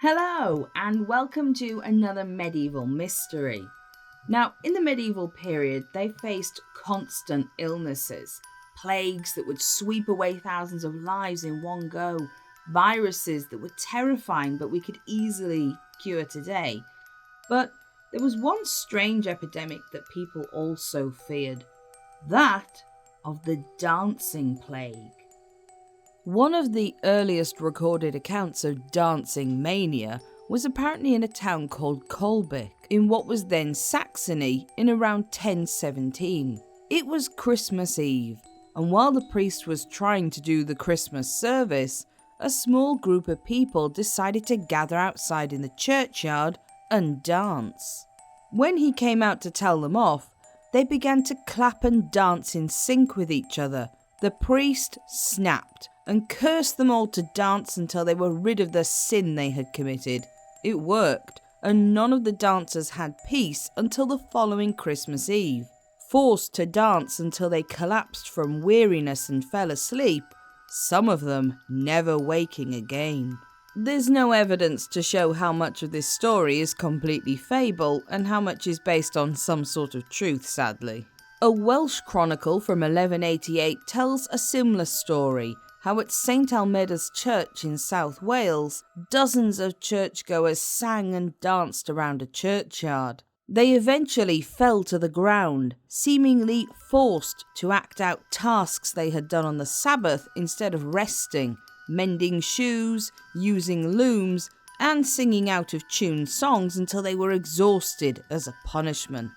Hello, and welcome to another medieval mystery. Now, in the medieval period, they faced constant illnesses, plagues that would sweep away thousands of lives in one go, viruses that were terrifying but we could easily cure today. But there was one strange epidemic that people also feared, that of the dancing plague. One of the earliest recorded accounts of dancing mania was apparently in a town called Kolbeck, in what was then Saxony, in around 1017. It was Christmas Eve, and while the priest was trying to do the Christmas service, a small group of people decided to gather outside in the churchyard and dance. When he came out to tell them off, they began to clap and dance in sync with each other. The priest snapped and cursed them all to dance until they were rid of the sin they had committed. It worked, and none of the dancers had peace until the following Christmas Eve. Forced to dance until they collapsed from weariness and fell asleep, some of them never waking again. There's no evidence to show how much of this story is completely fable and how much is based on some sort of truth, sadly. A Welsh chronicle from 1188 tells a similar story, how at St Almeda's Church in South Wales, dozens of churchgoers sang and danced around a churchyard. They eventually fell to the ground, seemingly forced to act out tasks they had done on the Sabbath instead of resting, mending shoes, using looms, and singing out of tune songs until they were exhausted as a punishment.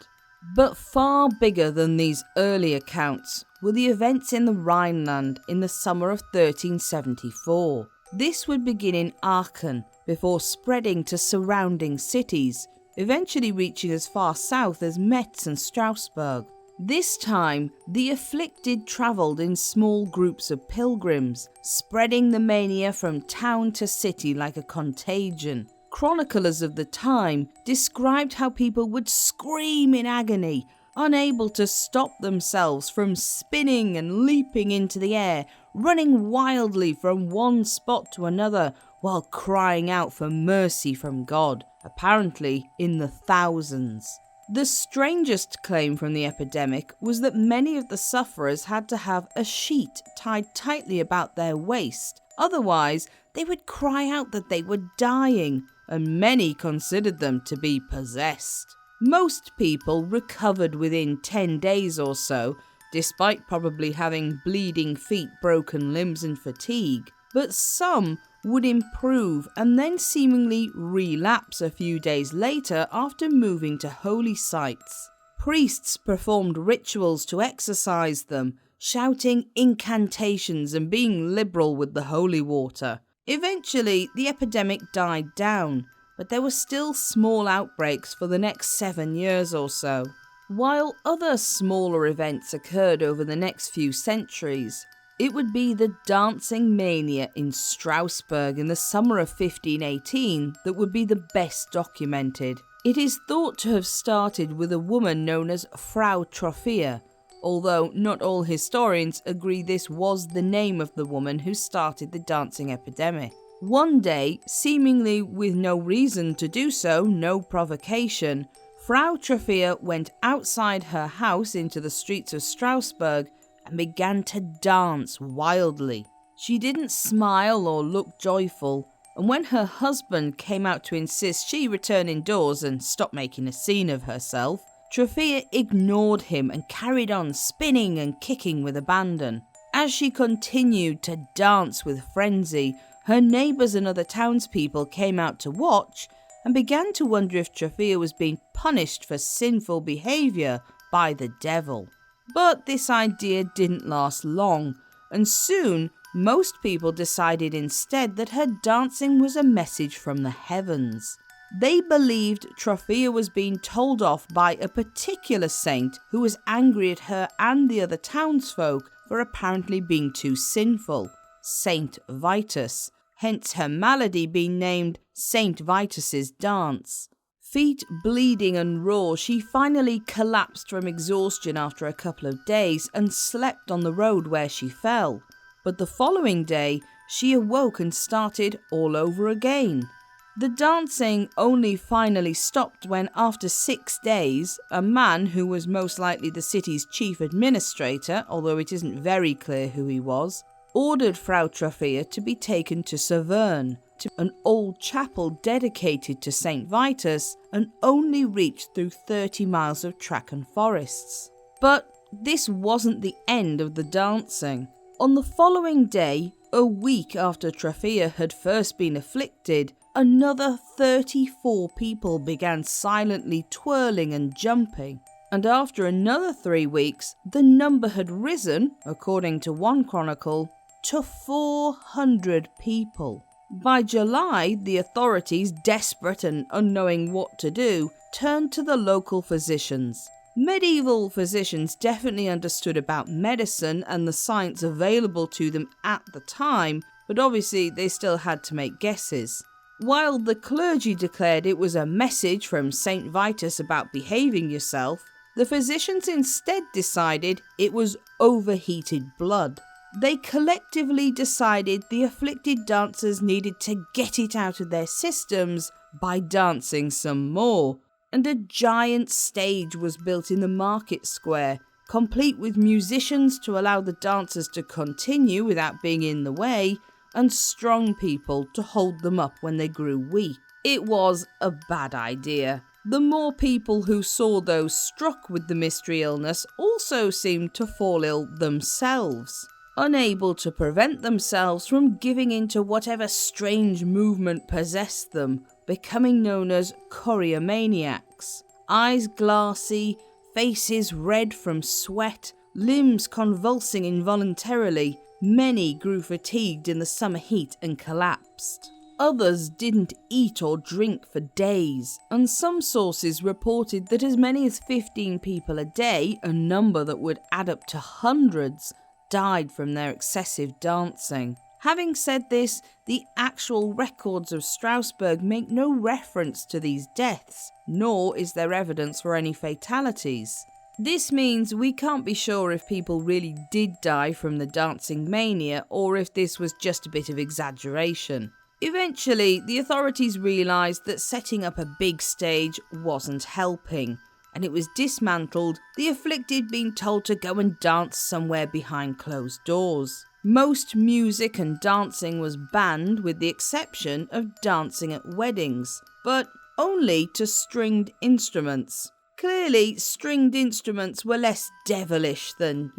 But far bigger than these early accounts were the events in the Rhineland in the summer of 1374. This would begin in Aachen before spreading to surrounding cities, eventually reaching as far south as Metz and Strasbourg. This time, the afflicted travelled in small groups of pilgrims, spreading the mania from town to city like a contagion. Chroniclers of the time described how people would scream in agony, unable to stop themselves from spinning and leaping into the air, running wildly from one spot to another while crying out for mercy from God, apparently in the thousands. The strangest claim from the epidemic was that many of the sufferers had to have a sheet tied tightly about their waist, otherwise they would cry out that they were dying, and many considered them to be possessed. Most people recovered within 10 days or so, despite probably having bleeding feet, broken limbs and fatigue, but some would improve and then seemingly relapse a few days later after moving to holy sites. Priests performed rituals to exorcise them, shouting incantations and being liberal with the holy water. Eventually, the epidemic died down, but there were still small outbreaks for the next 7 years or so. While other smaller events occurred over the next few centuries, it would be the dancing mania in Strasbourg in the summer of 1518 that would be the best documented. It is thought to have started with a woman known as Frau Trophea, although not all historians agree this was the name of the woman who started the dancing epidemic. One day, seemingly with no reason to do so, no provocation, Frau Trophea went outside her house into the streets of Strasbourg and began to dance wildly. She didn't smile or look joyful, and when her husband came out to insist she return indoors and stop making a scene of herself, Trophea ignored him and carried on spinning and kicking with abandon. As she continued to dance with frenzy, her neighbours and other townspeople came out to watch and began to wonder if Trophea was being punished for sinful behaviour by the devil. But this idea didn't last long, and soon most people decided instead that her dancing was a message from the heavens. They believed Trophea was being told off by a particular saint who was angry at her and the other townsfolk for apparently being too sinful, Saint Vitus, hence her malady being named Saint Vitus's dance. Feet bleeding and raw, she finally collapsed from exhaustion after a couple of days and slept on the road where she fell. But the following day, she awoke and started all over again. The dancing only finally stopped when, after 6 days, a man who was most likely the city's chief administrator, although it isn't very clear who he was, ordered Frau Trophea to be taken to Saverne, to an old chapel dedicated to St. Vitus and only reached through 30 miles of track and forests. But this wasn't the end of the dancing. On the following day, a week after Trophea had first been afflicted, another 34 people began silently twirling and jumping. And after another 3 weeks, the number had risen, according to one chronicle, to 400 people. By July, the authorities, desperate and unknowing what to do, turned to the local physicians. Medieval physicians definitely understood about medicine and the science available to them at the time, but obviously they still had to make guesses. While the clergy declared it was a message from St. Vitus about behaving yourself, the physicians instead decided it was overheated blood. They collectively decided the afflicted dancers needed to get it out of their systems by dancing some more, and a giant stage was built in the market square, complete with musicians to allow the dancers to continue without being in the way, and strong people to hold them up when they grew weak. It was a bad idea. The more people who saw those struck with the mystery illness also seemed to fall ill themselves, unable to prevent themselves from giving in to whatever strange movement possessed them, becoming known as choreomaniacs. Eyes glassy, faces red from sweat, limbs convulsing involuntarily. Many grew fatigued in the summer heat and collapsed. Others didn't eat or drink for days, and some sources reported that as many as 15 people a day, a number that would add up to hundreds, died from their excessive dancing. Having said this, the actual records of Strasbourg make no reference to these deaths, nor is there evidence for any fatalities. This means we can't be sure if people really did die from the dancing mania or if this was just a bit of exaggeration. Eventually, the authorities realised that setting up a big stage wasn't helping, and it was dismantled, the afflicted being told to go and dance somewhere behind closed doors. Most music and dancing was banned with the exception of dancing at weddings, but only to stringed instruments. Clearly, stringed instruments were less devilish than,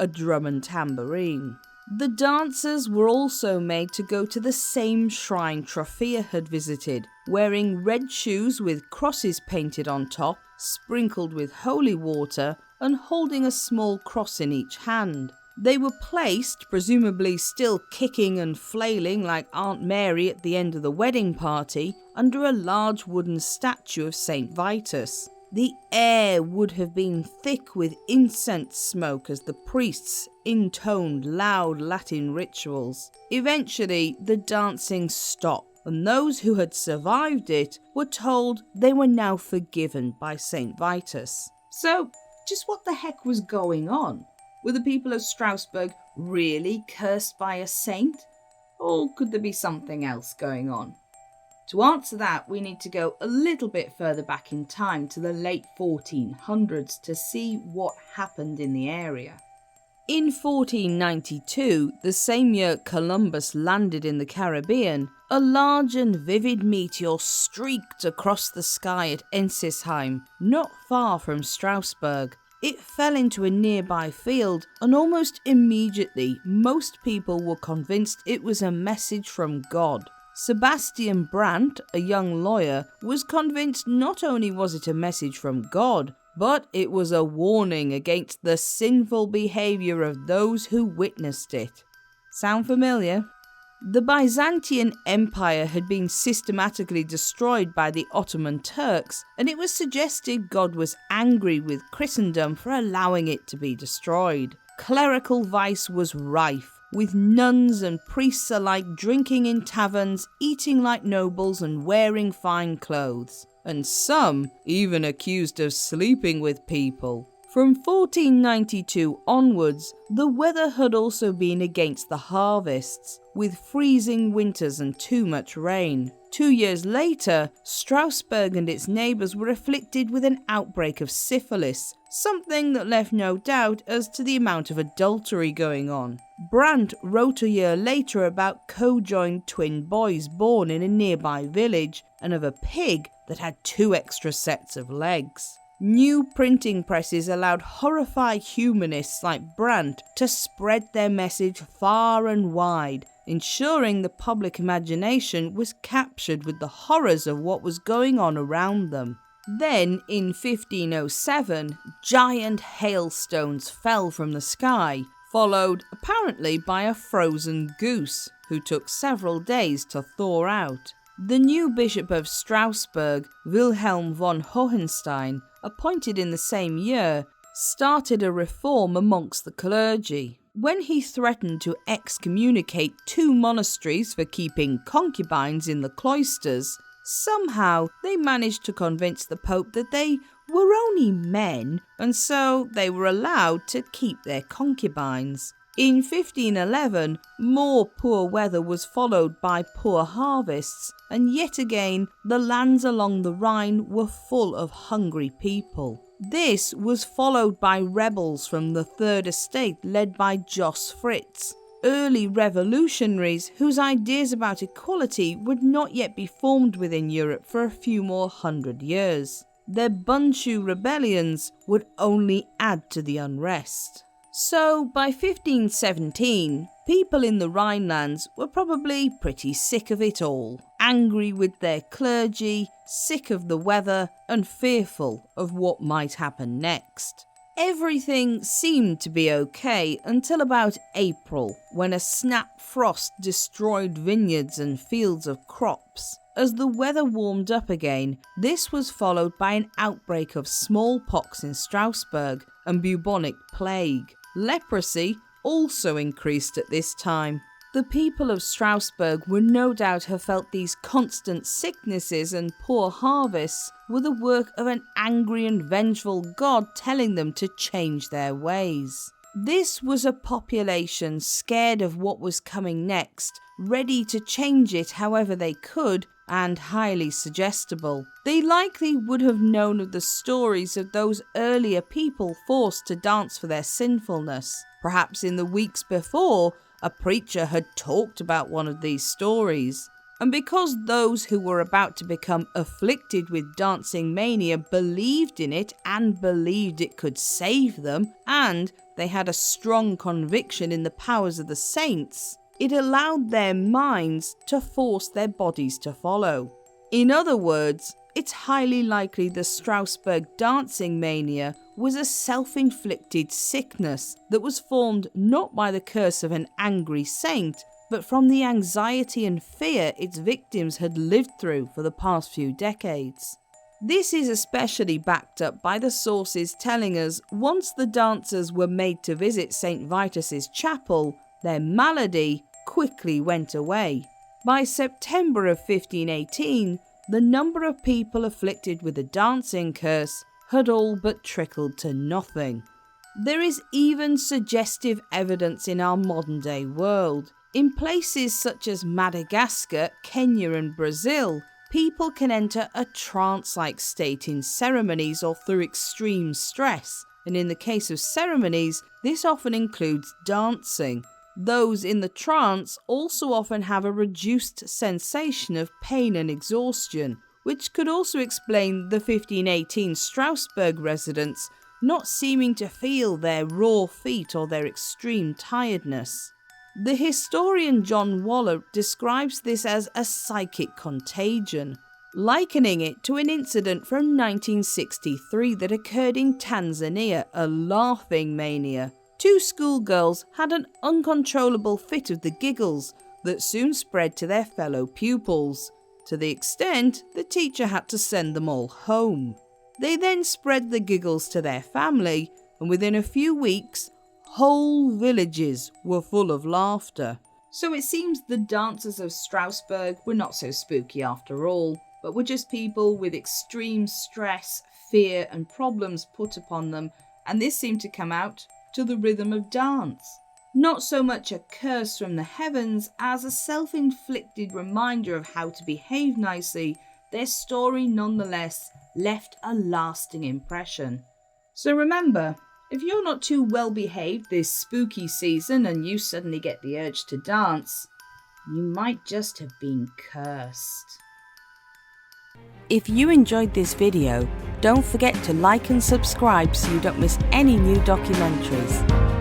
a drum and tambourine. The dancers were also made to go to the same shrine Trophea had visited, wearing red shoes with crosses painted on top, sprinkled with holy water, and holding a small cross in each hand. They were placed, presumably still kicking and flailing like Aunt Mary at the end of the wedding party, under a large wooden statue of St. Vitus. The air would have been thick with incense smoke as the priests intoned loud Latin rituals. Eventually, the dancing stopped, and those who had survived it were told they were now forgiven by St. Vitus. So, just what the heck was going on? Were the people of Strasbourg really cursed by a saint? Or could there be something else going on? To answer that, we need to go a little bit further back in time to the late 1400s to see what happened in the area. In 1492, the same year Columbus landed in the Caribbean, a large and vivid meteor streaked across the sky at Ensisheim, not far from Strasbourg. It fell into a nearby field, and almost immediately most people were convinced it was a message from God. Sebastian Brandt, a young lawyer, was convinced not only was it a message from God, but it was a warning against the sinful behaviour of those who witnessed it. Sound familiar? The Byzantine Empire had been systematically destroyed by the Ottoman Turks, and it was suggested God was angry with Christendom for allowing it to be destroyed. Clerical vice was rife, with nuns and priests alike drinking in taverns, eating like nobles and wearing fine clothes, and some even accused of sleeping with people. From 1492 onwards, the weather had also been against the harvests, with freezing winters and too much rain. 2 years later, Strasbourg and its neighbours were afflicted with an outbreak of syphilis, something that left no doubt as to the amount of adultery going on. Brandt wrote a year later about co-joined twin boys born in a nearby village and of a pig that had 2 extra sets of legs. New printing presses allowed horrified humanists like Brandt to spread their message far and wide, ensuring the public imagination was captured with the horrors of what was going on around them. Then, in 1507, giant hailstones fell from the sky, followed apparently by a frozen goose, who took several days to thaw out. The new Bishop of Strasbourg, Wilhelm von Hohenstein, appointed in the same year, started a reform amongst the clergy. When he threatened to excommunicate 2 monasteries for keeping concubines in the cloisters, somehow they managed to convince the Pope that they were only men, and so they were allowed to keep their concubines. In 1511, more poor weather was followed by poor harvests, and yet again the lands along the Rhine were full of hungry people. This was followed by rebels from the Third Estate led by Jos Fritz, early revolutionaries whose ideas about equality would not yet be formed within Europe for a few more hundred years. Their Bundschuh rebellions would only add to the unrest. So, by 1517, people in the Rhinelands were probably pretty sick of it all, angry with their clergy, sick of the weather, and fearful of what might happen next. Everything seemed to be okay until about April, when a snap frost destroyed vineyards and fields of crops. As the weather warmed up again, this was followed by an outbreak of smallpox in Strasbourg and bubonic plague. Leprosy also increased at this time. The people of Strasbourg would no doubt have felt these constant sicknesses and poor harvests were the work of an angry and vengeful God telling them to change their ways. This was a population scared of what was coming next, ready to change it however they could, and highly suggestible. They likely would have known of the stories of those earlier people forced to dance for their sinfulness. Perhaps in the weeks before, a preacher had talked about one of these stories. And because those who were about to become afflicted with dancing mania believed in it and believed it could save them, and they had a strong conviction in the powers of the saints, it allowed their minds to force their bodies to follow. In other words, it's highly likely the Strasbourg dancing mania was a self-inflicted sickness that was formed not by the curse of an angry saint, but from the anxiety and fear its victims had lived through for the past few decades. This is especially backed up by the sources telling us once the dancers were made to visit St. Vitus's chapel, their malady quickly went away. By September of 1518, the number of people afflicted with the dancing curse had all but trickled to nothing. There is even suggestive evidence in our modern day world. In places such as Madagascar, Kenya and Brazil, people can enter a trance-like state in ceremonies or through extreme stress, and in the case of ceremonies, this often includes dancing. Those in the trance also often have a reduced sensation of pain and exhaustion, which could also explain the 1518 Strasbourg residents not seeming to feel their raw feet or their extreme tiredness. The historian John Waller describes this as a psychic contagion, likening it to an incident from 1963 that occurred in Tanzania, a laughing mania. 2 schoolgirls had an uncontrollable fit of the giggles that soon spread to their fellow pupils, to the extent the teacher had to send them all home. They then spread the giggles to their family, and within a few weeks, whole villages were full of laughter. So it seems the dancers of Strasbourg were not so spooky after all, but were just people with extreme stress, fear and problems put upon them, and this seemed to come out to the rhythm of dance. Not so much a curse from the heavens as a self-inflicted reminder of how to behave nicely, their story nonetheless left a lasting impression. So remember, if you're not too well behaved this spooky season and you suddenly get the urge to dance, you might just have been cursed. If you enjoyed this video, don't forget to like and subscribe so you don't miss any new documentaries.